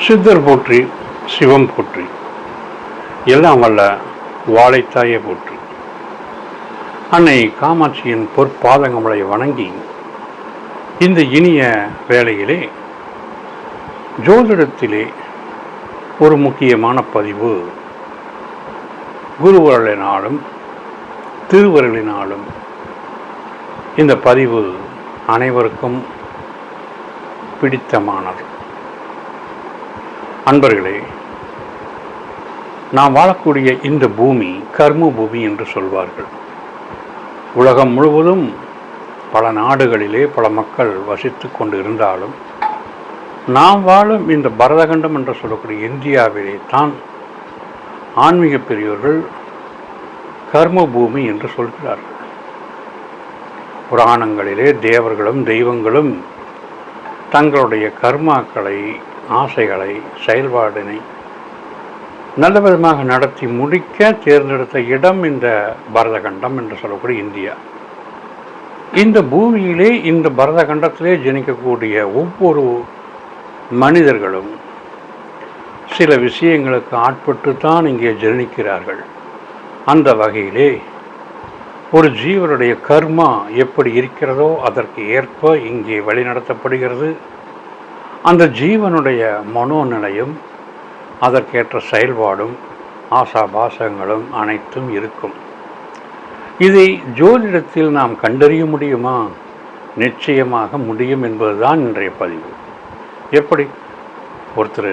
சித்தர் போற்றி, சிவம் போற்றி, எல்லாம் வல்ல வாழைத்தாயை போற்றி. அன்னை காமாட்சியின் பொற்பாதங்களை வணங்கி இந்த இனிய வேளையிலே ஜோதிடத்திலே ஒரு முக்கியமான பதிவு, குருவருளினாலும் திருவருளினாலும் இந்த பதிவு அனைவருக்கும் பிடித்தமானது. அன்பர்களே, நாம் வாழக்கூடிய இந்த பூமி கர்ம பூமி என்று சொல்வார்கள். உலகம் முழுவதும் பல நாடுகளிலே பல மக்கள் வசித்து கொண்டு இருந்தாலும் நாம் வாழும் இந்த பரதகண்டம் என்று சொல்லக்கூடிய இந்தியாவிலே தான் ஆன்மீக பெரியோர்கள் கர்ம பூமி என்று சொல்கிறார்கள். புராணங்களிலே தேவர்களும் தெய்வங்களும் தங்களுடைய கர்மாக்களை, ஆசைகளை, செயல்பாடினை நல்ல விதமாக நடத்தி முடிக்க தேர்ந்தெடுத்த இடம் இந்த பரதகண்டம் என்று சொல்லக்கூடிய இந்தியா. இந்த பூமியிலே, இந்த பரதகண்டத்திலே ஜனிக்கக்கூடிய ஒவ்வொரு மனிதர்களும் சில விஷயங்களுக்கு ஆட்பட்டு தான் இங்கே ஜனிக்கிறார்கள். அந்த வகையிலே ஒரு ஜீவனுடைய கர்மா எப்படி இருக்கிறதோ அதற்கு ஏற்ப இங்கே வழிநடத்தப்படுகிறது. அந்த ஜீவனுடைய மனோநிலையும் அதற்கேற்ற செயல்பாடும் ஆசாபாசங்களும் அனைத்தும் இருக்கும். இதை ஜோதிடத்தில் நாம் கண்டறிய முடியுமா? நிச்சயமாக முடியும் என்பதுதான் இன்றைய பதிவு. எப்படி? ஒருத்தர்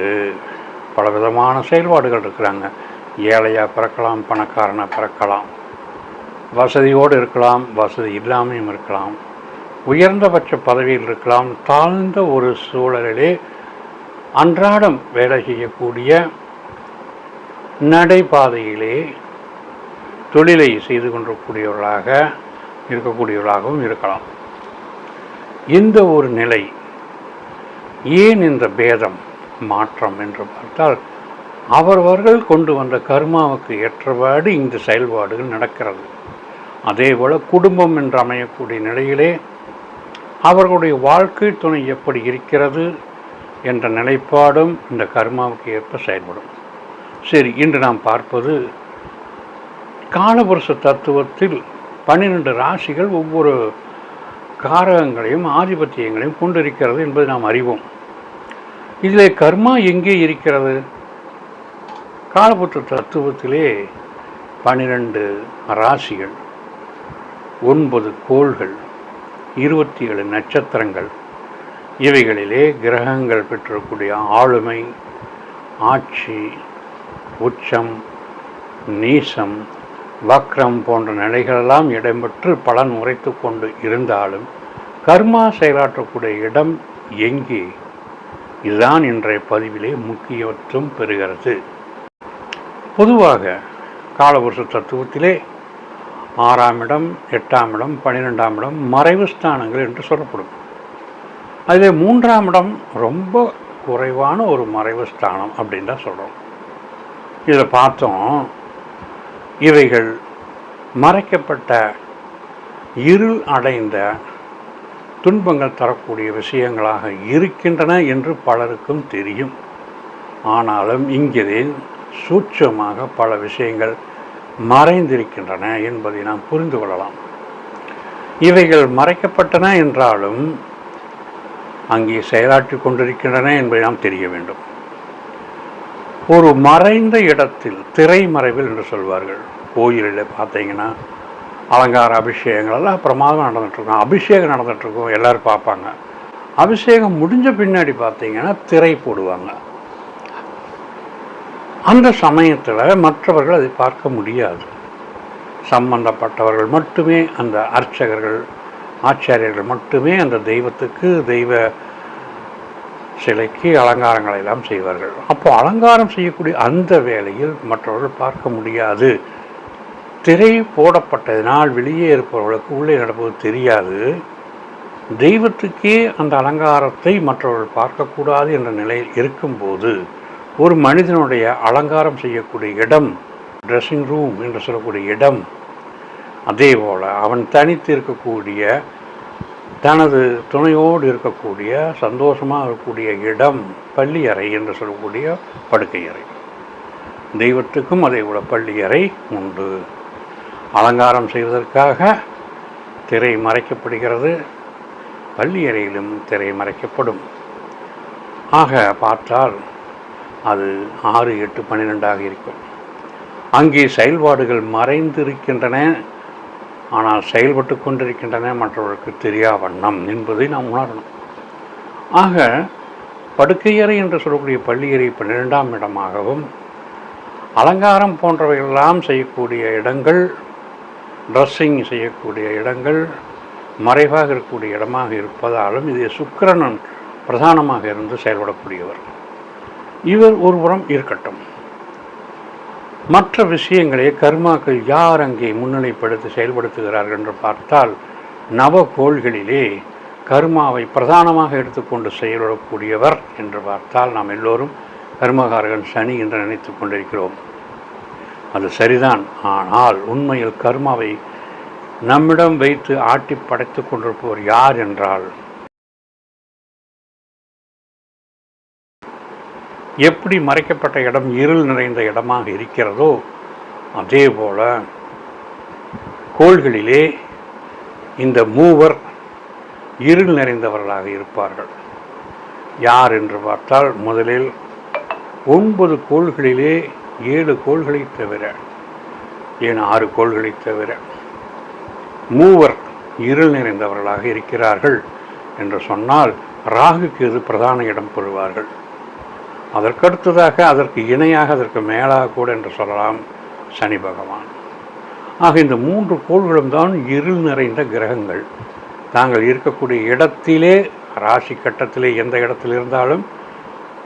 பலவிதமான செயல்பாடுகள் இருக்கிறாங்க. ஏழையாக பிறக்கலாம், பணக்காரனாக பிறக்கலாம், வசதியோடு இருக்கலாம், வசதி இல்லாமையும் இருக்கலாம், உயர்ந்தபட்ச பதவியில் இருக்கலாம், தாழ்ந்த ஒரு சூழலிலே அன்றாடம் வேலை செய்யக்கூடிய நடைபாதையிலே தொழிலை செய்து கொண்டிருக்கக்கூடியவர்களாக இருக்கக்கூடியவர்களாகவும் இருக்கலாம். இந்த ஒரு நிலை ஏன் இந்த பேதம் மாற்றம் என்று பார்த்தால், அவரவர்கள் கொண்டு வந்த கர்மாவுக்கு ஏற்றவாறு இந்த செயல்பாடுகள் நடக்கிறது. அதேபோல் குடும்பம் என்று அமையக்கூடிய நிலையிலே அவர்களுடைய வாழ்க்கை துணை எப்படி இருக்கிறது என்ற நிலைப்பாடும் இந்த கர்மாவுக்கு ஏற்ப செயல்படும். சரி, இன்று நாம் பார்ப்பது காலபுருஷ தத்துவத்தில் 12 ராசிகள் ஒவ்வொரு காரகங்களையும் ஆதிபத்தியங்களையும் கொண்டிருக்கிறது என்பதை நாம் அறிவோம். இதில் கர்மா எங்கே இருக்கிறது? காலபுருஷ தத்துவத்திலே 12 ராசிகள், 9 கோள்கள், 27 நட்சத்திரங்கள், இவைகளிலே கிரகங்கள் பெற்றிருக்கக்கூடிய ஆளுமை, ஆட்சி, உச்சம், நீசம், வக்ரம் போன்ற நிலைகளெல்லாம் இடம்பெற்று பலன் உரைத்து கொண்டு இருந்தாலும் கர்மா செயலாற்றக்கூடிய இடம் எங்கே? இதுதான் இன்றைய பதிவிலே முக்கியத்துவம் பெறுகிறது. பொதுவாக காலபுருஷ தத்துவத்திலே 6ஆம் இடம், 8ஆம் இடம், 12ஆம் இடம் மறைவு ஸ்தானங்கள் என்று சொல்லப்படும். அதில் 3ஆம் இடம் ரொம்ப குறைவான ஒரு மறைவு ஸ்தானம் அப்படின்னு தான் சொல்கிறோம். இதில் பார்த்தோம், இவைகள் மறைக்கப்பட்ட இருள் அடைந்த துன்பங்கள் தரக்கூடிய விஷயங்களாக இருக்கின்றன என்று பலருக்கும் தெரியும். ஆனாலும் இங்கே சூட்சமாக பல விஷயங்கள் மறைந்திருக்கின்றன என்பதை நாம் புரிந்து கொள்ளலாம். இவைகள் மறைக்கப்பட்டன என்றாலும் அங்கே செயலாற்றி கொண்டிருக்கின்றன என்பதை நாம் தெரிய வேண்டும். ஒரு மறைந்த இடத்தில், திரைமறைவில் என்று சொல்வார்கள், கோயிலில் பார்த்தீங்கன்னா அலங்கார அபிஷேகங்கள் எல்லாம் பிரமாதம் நடந்துகிட்ருக்கோம். அபிஷேகம் நடந்துகிட்ருக்கோம், எல்லோரும் பார்ப்பாங்க. அபிஷேகம் முடிஞ்ச பின்னாடி பார்த்தீங்கன்னா திரை போடுவாங்க. அந்த சமயத்தில் மற்றவர்கள் அதை பார்க்க முடியாது. சம்பந்தப்பட்டவர்கள் மட்டுமே, அந்த அர்ச்சகர்கள், ஆச்சாரியர்கள் மட்டுமே அந்த தெய்வத்துக்கு, தெய்வ சிலைக்கு அலங்காரங்களை எல்லாம் செய்வார்கள். அப்போ அலங்காரம் செய்யக்கூடிய அந்த வேளையில் மற்றவர்கள் பார்க்க முடியாது. திரை போடப்பட்டதினால் வெளியே இருப்பவர்களுக்கு உள்ளே நடப்பது தெரியாது. தெய்வத்துக்கே அந்த அலங்காரத்தை மற்றவர்கள் பார்க்கக்கூடாது என்ற நிலையில் இருக்கும்போது ஒரு மனிதனுடைய அலங்காரம் செய்யக்கூடிய இடம், ட்ரெஸ்ஸிங் ரூம் என்று சொல்லக்கூடிய இடம், அதே போல் அவன் தனித்து இருக்கக்கூடிய தனது துணையோடு இருக்கக்கூடிய சந்தோஷமாக இருக்கக்கூடிய இடம் பள்ளி அறை என்று சொல்லக்கூடிய படுக்கை அறை. தெய்வத்துக்கும் அதை விட பள்ளி அறை உண்டு. அலங்காரம் செய்வதற்காக திரை மறைக்கப்படுகிறது, பள்ளி அறையிலும் திரை மறைக்கப்படும். ஆக பார்த்தால் அது 6, 8, 12 இருக்கும். அங்கே செயல்பாடுகள் மறைந்திருக்கின்றன, ஆனால் செயல்பட்டு கொண்டிருக்கின்றன, மற்றவர்களுக்கு தெரியா வண்ணம் என்பதை நாம் உணரணும். ஆக படுக்கையறை என்று சொல்லக்கூடிய பள்ளியறை 12ஆம் இடமாகவும், அலங்காரம் போன்றவையெல்லாம் செய்யக்கூடிய இடங்கள், ட்ரெஸ்ஸிங் செய்யக்கூடிய இடங்கள் மறைவாக இருக்கக்கூடிய இடமாக இருப்பதாலும் இது சுக்கிரன் பிரதானமாக இருந்து செயல்படக்கூடியவர். இவர் ஒருபுறம் இருக்கட்டும். மற்ற விஷயங்களே கர்மாக்கள் யார் அங்கே முன்னிலைப்படுத்தி செயல்படுத்துகிறார்கள் என்று பார்த்தால், நவகோள்களிலே கர்மாவை பிரதானமாக எடுத்துக்கொண்டு செயல்படக்கூடியவர் என்று பார்த்தால் நாம் எல்லோரும் கர்மகாரகன் சனி என்று நினைத்து கொண்டிருக்கிறோம். அது சரிதான். ஆனால் உண்மையில் கர்மாவை நம்மிடம் வைத்து ஆட்டி படைத்து கொண்டிருப்பவர் யார் என்றால், எப்படி மறைக்கப்பட்ட இடம் இருள் நிறைந்த இடமாக இருக்கிறதோ அதே போல கோள்களிலே இந்த மூவர் இருள் நிறைந்தவர்களாக இருப்பார்கள். யார் என்று பார்த்தால், முதலில் 9 கோள்களிலே 7 கோள்களை தவிர, ஏன் 6 கோள்களை தவிர மூவர் இருள் நிறைந்தவர்களாக இருக்கிறார்கள் என்று சொன்னால், ராகுக்கு இது பிரதான இடம் பெறுவார்கள். அதற்கடுத்ததாக, அதற்கு இணையாக, அதற்கு மேலாக கூட என்று சொல்லலாம் சனி பகவான். ஆக இந்த 3 கோள்களும் தான் இருள் நிறைந்த கிரகங்கள். தாங்கள் இருக்கக்கூடிய இடத்திலே, ராசி கட்டத்திலே எந்த இடத்தில் இருந்தாலும்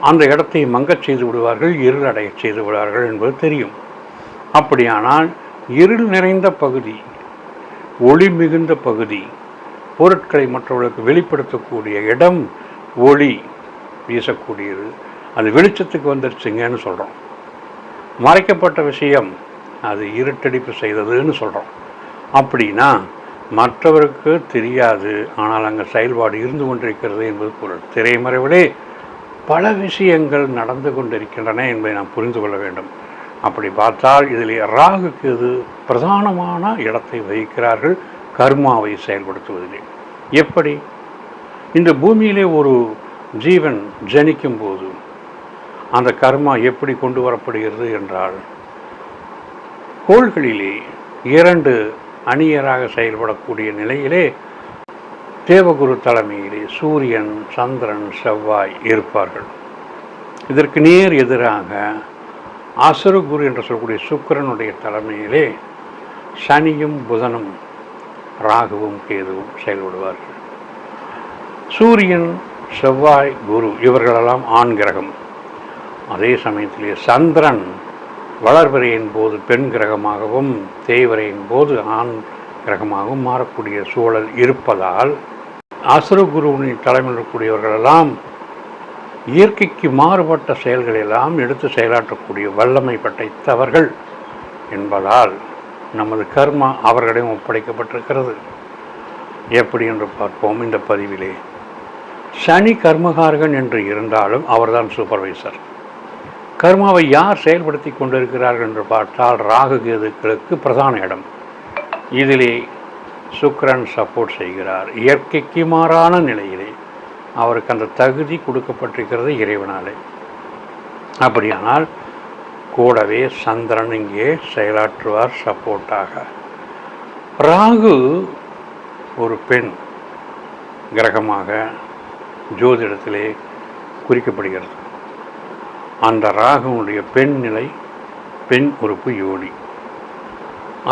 அந்த இடத்தை மங்கச் செய்து விடுவார்கள், இருள் அடைய செய்து விடுவார்கள் என்பது தெரியும். அப்படியானால் இருள் நிறைந்த பகுதி, ஒளி மிகுந்த பகுதி, பொருட்களை மற்றவர்களுக்கு வெளிப்படுத்தக்கூடிய இடம், ஒளி வீசக்கூடியது, அது வெளிச்சத்துக்கு வந்துருச்சுங்கன்னு சொல்கிறோம். மறைக்கப்பட்ட விஷயம் அது இருட்டடிப்பு செய்ததுன்னு சொல்கிறோம். அப்படின்னா மற்றவருக்கு தெரியாது, ஆனால் அங்கே செயல்பாடு இருந்து கொண்டிருக்கிறது என்பது பொருள். திரைமறைவிலே பல விஷயங்கள் நடந்து கொண்டிருக்கின்றன என்பதை நாம் புரிந்து கொள்ள வேண்டும். அப்படி பார்த்தால் இதில் ராகுக்கு இது பிரதானமான இடத்தை வகிக்கிறார்கள் கர்மாவை செயல்படுத்துவதிலே. எப்படி? இந்த பூமியிலே ஒரு ஜீவன் ஜனிக்கும் போது அந்த கர்மா எப்படி கொண்டு வரப்படுகிறது என்றால், கோள்களிலே 2 அணியராக செயல்படக்கூடிய நிலையிலே தேவகுரு தலைமையிலே சூரியன், சந்திரன், செவ்வாய் இருப்பார்கள். இதற்கு நேர் எதிராக அசுரகுரு என்று சொல்லக்கூடிய சுக்கிரனுடைய தலைமையிலே சனியும் புதனும் ராகுவும் கேதுவும் செயல்படுவார்கள். சூரியன், செவ்வாய், குரு இவர்களெல்லாம் ஆண் கிரகம். அதே சமயத்திலே சந்திரன் வளர்வரையின் போது பெண் கிரகமாகவும், தேய்வரையின் போது ஆண் கிரகமாகவும் மாறக்கூடிய சூழல் இருப்பதால், அசுரகுருவின் தலைமையில் இருக்கக்கூடியவர்களெல்லாம் இயற்கைக்கு மாறுபட்ட செயல்களெல்லாம் எடுத்து செயலாற்றக்கூடிய வல்லமை படைத்தவர்கள் என்பதால் நமது கர்மா அவர்களிடம் ஒப்படைக்கப்பட்டிருக்கிறது. எப்படி என்று பார்ப்போம். இந்த பதிவிலே சனி கர்மகாரகன் என்று இருந்தாலும் அவர்தான் சூப்பர்வைசர். கர்மாவை யார் செயல்படுத்தி கொண்டிருக்கிறார்கள் என்று பார்த்தால், ராகு கேதுக்களுக்கு பிரதான இடம். இதிலே சுக்கிரன் சப்போர்ட் செய்கிறார். இயற்கைக்கு மாறான நிலையிலே அவருக்கு அந்த தகுதி கொடுக்கப்பட்டிருக்கிறது இறைவனாலே. அப்படியானால் கூடவே சந்திரன் இங்கே செயலாற்றுவார் சப்போர்ட்டாக. ராகு ஒரு பெண் கிரகமாக ஜோதிடத்திலே குறிக்கப்படுகிறது. அந்த ராகுனுடைய பெண் நிலை, பெண் உறுப்பு யோனி.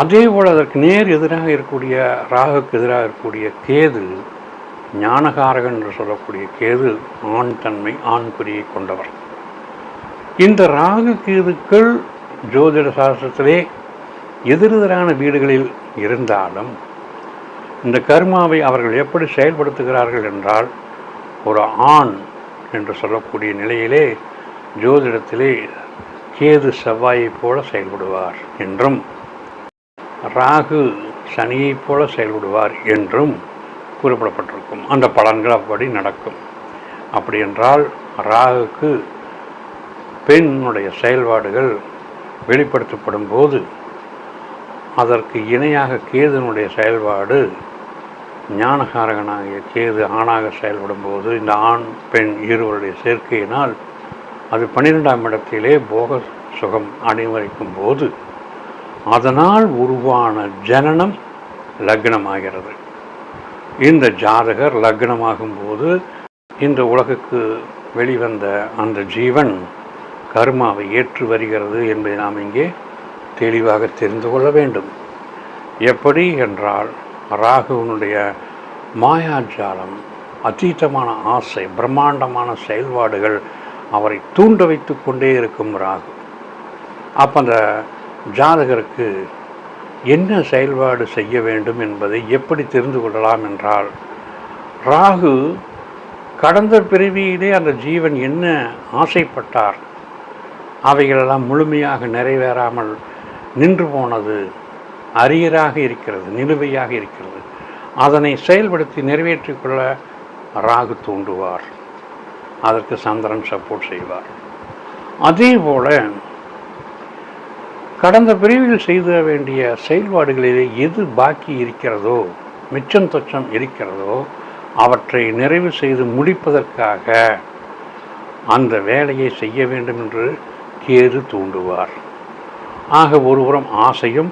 அதே போல் அதற்கு நேர் எதிராக இருக்கக்கூடிய, ராகுக்கு எதிராக இருக்கக்கூடிய கேது ஞானகாரகன் என்று சொல்லக்கூடிய கேது ஆண் தன்மை, ஆண் குறியை கொண்டவர். இந்த ராகு கேதுக்கள் ஜோதிட சாஸ்திரத்திலே எதிரெதிரான வீடுகளில் இருந்தாலும் இந்த கர்மாவை அவர்கள் எப்படி செயல்படுத்துகிறார்கள் என்றால், ஒரு ஆண் என்று சொல்லக்கூடிய நிலையிலே ஜோதிடத்திலே கேது செவ்வாயைப் போல செயல்படுவார் என்றும், ராகு சனியைப் போல செயல்படுவார் என்றும் குறிப்பிடப்பட்டிருக்கும். அந்த பலன்கள் அப்படி நடக்கும். அப்படி என்றால் ராகுக்கு பெண்ணுடைய செயல்பாடுகள் வெளிப்படுத்தப்படும் போது அதற்கு இணையாக கேதுனுடைய செயல்பாடு, ஞானகாரகனாகிய கேது ஆணாக செயல்படும் போது இந்த ஆண் பெண் இருவருடைய சேர்க்கையினால் அது 12ஆம் இடத்திலே போக சுகம் அனுபவிக்கும் போது அதனால் உருவான ஜனனம் லக்னமாகிறது. இந்த ஜாதகர் லக்னமாகும் போது இந்த உலகுக்கு வெளிவந்த அந்த ஜீவன் கர்மாவை ஏற்று வருகிறது என்பதை நாம் இங்கே தெளிவாக தெரிந்து கொள்ள வேண்டும். எப்படி என்றால் ராகுவனுடைய மாயாஜாலம், அதீதமான ஆசை, பிரம்மாண்டமான செயல்பாடுகள் அவரை தூண்ட வைத்து கொண்டே இருக்கும் ராகு. அப்போ அந்த ஜாதகருக்கு என்ன செயல்பாடு செய்ய வேண்டும் என்பதை எப்படி தெரிந்து கொள்ளலாம் என்றால், ராகு கடந்த பிறவியிலே அந்த ஜீவன் என்ன ஆசைப்பட்டார், அவைகளெல்லாம் முழுமையாக நிறைவேறாமல் நின்று போனது அரியராக இருக்கிறது, நிலுவையாக இருக்கிறது. அதனை செயல்படுத்தி நிறைவேற்றிக் கொள்ள ராகு தூண்டுவார். அதற்கு சந்திரன் சப்போர்ட் செய்வார். அதே போல கடந்த பிரிவில் செய்த வேண்டிய செயல்பாடுகளிலே எது பாக்கி இருக்கிறதோ, மிச்சம் தொச்சம் இருக்கிறதோ, அவற்றை நிறைவு செய்து முடிப்பதற்காக அந்த வேலையை செய்ய வேண்டும் என்று கேது தூண்டுவார். ஆக ஒருபுறம் ஆசையும்,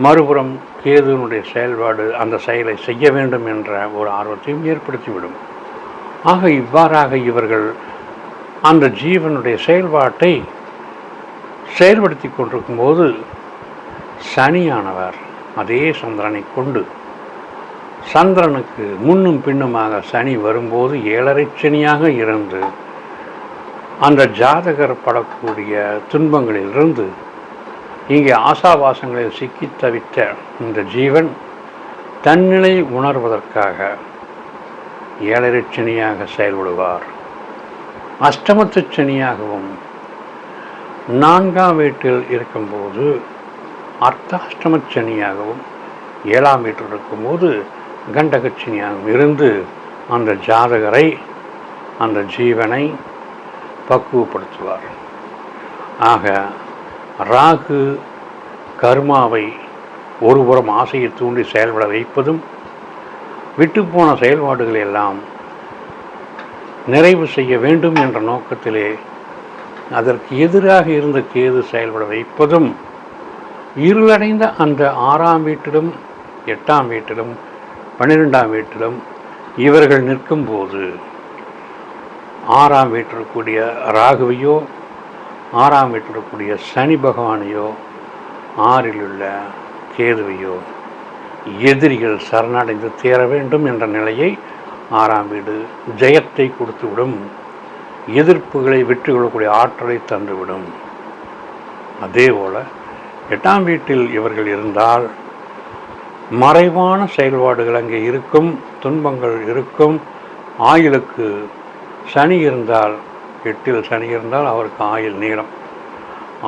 மறுபுறம் கேதுனுடைய செயல்பாடு அந்த செயலை செய்ய வேண்டும் என்ற ஒரு ஆர்வத்தையும் ஏற்படுத்திவிடும். ஆக இவ்வாறாக இவர்கள் அந்த ஜீவனுடைய செயல்பாட்டை செயல்படுத்தி கொண்டிருக்கும் போது சனியானவர் அதே சந்திரனை கொண்டு, சந்திரனுக்கு முன்னும் பின்னுமாக சனி வரும்போது 7.5 சனியாக இருந்து அந்த ஜாதகர் படக்கூடிய துன்பங்களிலிருந்து இங்கே ஆசாபாசங்களில் சிக்கி தவித்த இந்த ஜீவன் தன்னிலை உணர்வதற்காக 7.5 சனியாக செயல்படுவார். அஷ்டமத்து சனியாகவும் 4ஆம் வீட்டில் இருக்கும்போது அர்த்தாஷ்டம சனியாகவும் 7ஆம் வீட்டில் இருக்கும்போது கண்டகச்சனியாகவும் இருந்து அந்த ஜாதகரை, அந்த ஜீவனை பக்குவப்படுத்துவார். ஆக ராகு கர்மாவை ஒருபுறம் ஆசையை தூண்டி செயல்பட வைப்பதும், விட்டுப்போன செயல்பாடுகளை எல்லாம் நிறைவு செய்ய வேண்டும் என்ற நோக்கத்திலே அதற்கு எதிராக இருந்த கேது செயல்பட வைப்பதும், இருளடைந்த அந்த 6ஆம் வீட்டிலும் 8ஆம் வீட்டிலும் 12ஆம் வீட்டிலும் இவர்கள் நிற்கும்போது 6ஆம் வீட்டிற்குரிய ராகுவையோ 6ஆம் வீட்டிற்குரிய சனி பகவானையோ 6இல் உள்ள கேதுவையோ எதிரிகள் சரணடைந்து தேர வேண்டும் என்ற நிலையை 6ஆம் வீடு ஜெயத்தை கொடுத்துவிடும். எதிர்ப்புகளை வெற்றி கொள்ளக்கூடிய ஆற்றலை தந்துவிடும். அதேபோல 8ஆம் வீட்டில் இவர்கள் இருந்தால் மறைவான செயல்பாடுகள் அங்கே இருக்கும், துன்பங்கள் இருக்கும். ஆயுளுக்கு சனி இருந்தால், 8இல் சனி இருந்தால் அவருக்கு ஆயுள் நீளம்,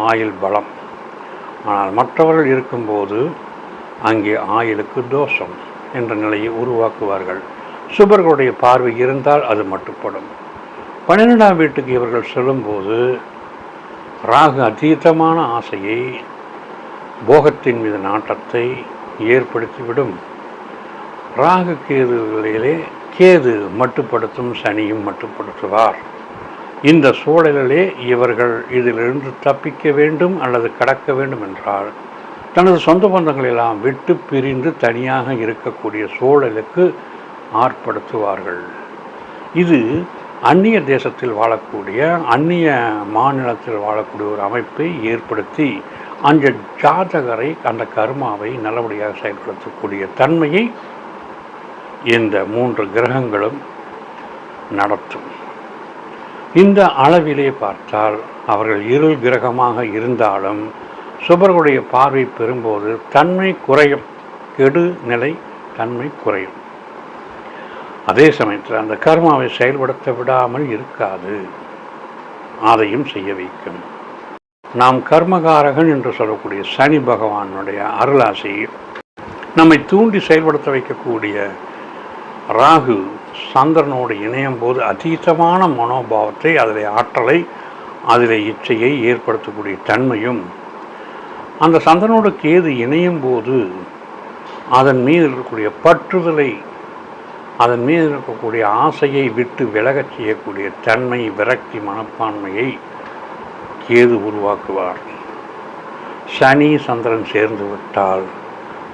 ஆயுள் பலம். ஆனால் மற்றவர்கள் இருக்கும்போது அங்கே ஆயுளுக்கு தோஷம் என்ற நிலையை உருவாக்குவார்கள். சுபர்களுடைய பார்வை இருந்தால் அது மட்டுப்படும். 12ஆம் வீட்டுக்கு இவர்கள் செல்லும்போது ராகு அதீதமான ஆசையை, போகத்தின் மீது நாட்டத்தை ஏற்படுத்திவிடும். ராகு கேதுகளிலே கேது மட்டுப்படுத்தும், சனியும் மட்டுப்படுத்துவார். இந்த சூழலிலே இவர்கள் இதிலிருந்து தப்பிக்க வேண்டும் அல்லது கடக்க வேண்டும் என்றால் தனது சொந்த பந்தங்களெல்லாம் விட்டு பிரிந்து தனியாக இருக்கக்கூடிய சூழலுக்கு ஆட்படுத்துவார்கள். இது அந்நிய தேசத்தில் வாழக்கூடிய, அந்நிய மாநிலத்தில் வாழக்கூடிய ஒரு அமைப்பை ஏற்படுத்தி அந்த ஜாதகரை, அந்த கர்மாவை நல்லபடியாக செயல்படுத்தக்கூடிய தன்மையை இந்த 3 கிரகங்களும் நடத்தும். இந்த அளவிலே பார்த்தால் அவர்கள் இருள் கிரகமாக இருந்தாலும் சுபர்களுடைய பார்வை பெறும்போது தன்மை குறையும், கெடு நிலை தன்மை குறையும். அதே சமயத்தில் அந்த கர்மாவை செயல்படுத்த விடாமல் இருக்காது, அதையும் செய்ய வைக்கும். நாம் கர்மகாரகன் என்று சொல்லக்கூடிய சனி பகவானுடைய அருளாசி நம்மை தூண்டி செயல்படுத்த வைக்கக்கூடிய ராகு சந்திரனோடு இணையும் போது அதீதமான மனோபாவத்தை, அதில் ஆற்றலை, அதில் இச்சையை ஏற்படுத்தக்கூடிய தன்மையும், அந்த சந்திரனோடு கேது இணையும் போது அதன் மீது இருக்கக்கூடிய பற்றுதலை, அதன் மீது இருக்கக்கூடிய ஆசையை விட்டு விலகச் செய்யக்கூடிய தன்மை, விரக்தி மனப்பான்மையை கேது உருவாக்குவார். சனி சந்திரன் சேர்ந்து விட்டால்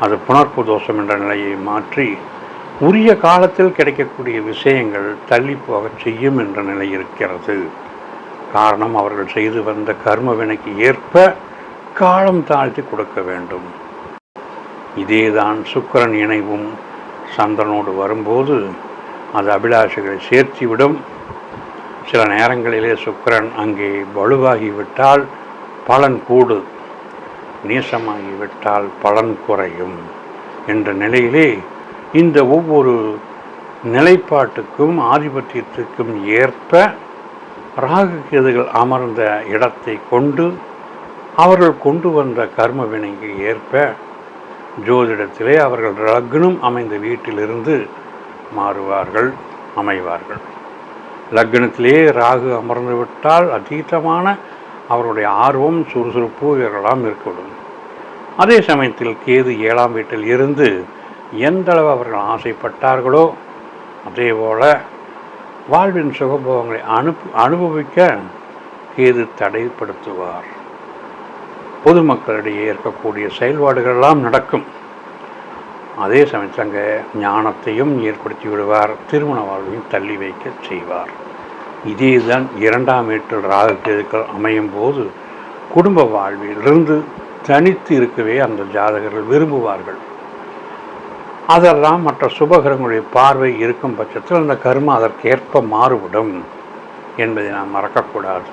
அது புணர்ப்பு தோஷம் என்ற நிலையை மாற்றி உரிய காலத்தில் கிடைக்கக்கூடிய விஷயங்கள் தள்ளி போக செய்யும் என்ற நிலை இருக்கிறது. காரணம், அவர்கள் செய்து வந்த கர்ம வினைக்கு ஏற்ப காலம் தாழ்த்தி கொடுக்க வேண்டும். இதேதான் சுக்கிரன் இணைவும் சந்திரனோடு வரும்போது அது அபிலாஷைகளை சேர்த்திவிடும். சில நேரங்களிலே சுக்கிரன் அங்கே வலுவாகிவிட்டால் பலன் கூடு, நேசமாகிவிட்டால் பலன் குறையும் என்ற நிலையிலே இந்த ஒவ்வொரு நிலைப்பாட்டுக்கும் ஆதிபத்தியத்திற்கும் ஏற்ப ராகு கேதுகள் அமர்ந்த இடத்தை கொண்டு அவர்கள் கொண்டு வந்த கர்ம வினைக்கு ஏற்ப ஜோதிடத்திலே அவர்கள் லக்னம் அமைந்த வீட்டிலிருந்து மாறுவார்கள், அமைவார்கள். லக்னத்திலே ராகு அமர்ந்து விட்டால் அதீதமான அவருடைய ஆர்வம், சுறுசுறுப்பு இவர்களெல்லாம் இருக்கவிடும். அதே சமயத்தில் கேது 7ஆம் வீட்டில் இருந்து எந்தளவு அவர்கள் ஆசைப்பட்டார்களோ அதேபோல வாழ்வின் சுகபோகங்களை அனுபவிக்க கேது தடைப்படுத்துவார். பொதுமக்களிடையே இருக்கக்கூடிய செயல்பாடுகளெல்லாம் நடக்கும். அதே சமயத்தில் அங்கே ஞானத்தையும் ஏற்படுத்தி விடுவார், திருமண வாழ்வையும் தள்ளி வைக்க செய்வார். இதேதான் 2ஆம் வீட்டில் ராகு கேதுக்கள் அமையும் போது குடும்ப வாழ்விலிருந்து தனித்து இருக்கவே அந்த ஜாதகர்கள் விரும்புவார்கள். அதெல்லாம் மற்ற சுபகிரகங்களுடைய பார்வை இருக்கும் பட்சத்தில் அந்த கர்மம் அதற்கேற்ப மாறுபடும் என்பதை நாம் மறக்கக்கூடாது.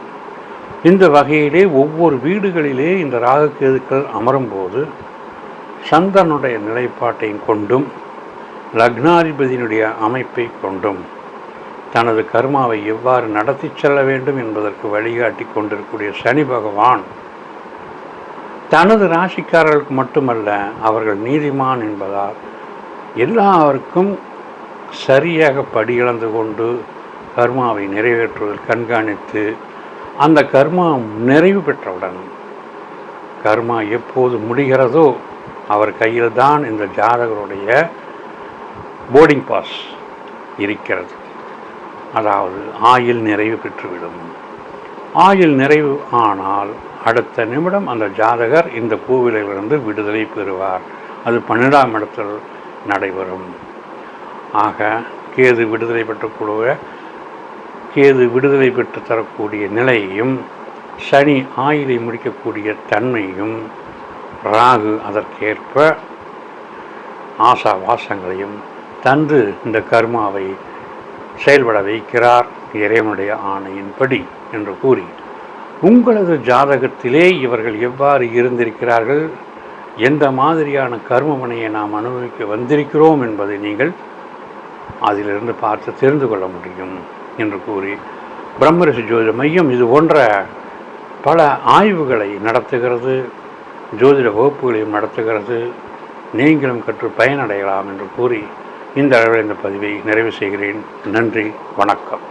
இந்த வகையிலே ஒவ்வொரு வீடுகளிலே இந்த ராகு கேதுக்கள் அமரும்போது சந்திரனுடைய நிலைப்பாட்டையும் கொண்டும் லக்னாதிபதியினுடைய அமைப்பை கொண்டும் தனது கர்மாவை எவ்வாறு நடத்தி செல்ல வேண்டும் என்பதற்கு வழிகாட்டி கொண்டிருக்கக்கூடிய சனி பகவான் தனது ராசிக்காரர்களுக்கு மட்டுமல்ல, அவர்கள் நீதிமான் என்பதால் எல்லாருக்கும் சரியாக படியிழந்து கொண்டு கர்மாவை நிறைவேற்றுவதில் கண்காணித்து, அந்த கர்மா நிறைவு பெற்றவுடன் கர்மா எப்போது முடிகிறதோ அவர் கையில் தான் இந்த ஜாதகருடைய போர்டிங் பாஸ் இருக்கிறது. அதாவது ஆயுள் நிறைவு பெற்றுவிடும். ஆயுள் நிறைவு ஆனால் அடுத்த நிமிடம் அந்த ஜாதகர் இந்த பூவிலிருந்து விடுதலை பெறுவார். அது 12ஆம் இடத்தில் நடைபெறும். ஆக கேது விடுதலை பெற்று தரக்கூடிய நிலையையும், சனி ஆயுளை முடிக்கக்கூடிய தன்மையும், ராகு அதற்கேற்ப ஆசாவாசங்களையும் தந்து இந்த கர்மாவை செயல்பட வைக்கிறார் இறைவனுடைய ஆணையின்படி என்று கூறி, உங்களது ஜாதகத்திலே இவர்கள் எவ்வாறு இருந்திருக்கிறார்கள், எந்த மாதிரியான கர்மவினையை நாம் அனுபவிக்க வந்திருக்கிறோம் என்பதை நீங்கள் அதிலிருந்து பார்த்து தெரிந்து கொள்ள முடியும் என்று கூறி, பிரம்மரிஷி ஜோதிட மையம் இது போன்ற பல ஆய்வுகளை நடத்துகிறது, ஜோதிட வகுப்புகளையும் நடத்துகிறது. நீங்களும் கற்று பயனடையலாம் என்று கூறி இந்த அளவில் இந்த பதிவை நிறைவு செய்கிறேன். நன்றி, வணக்கம்.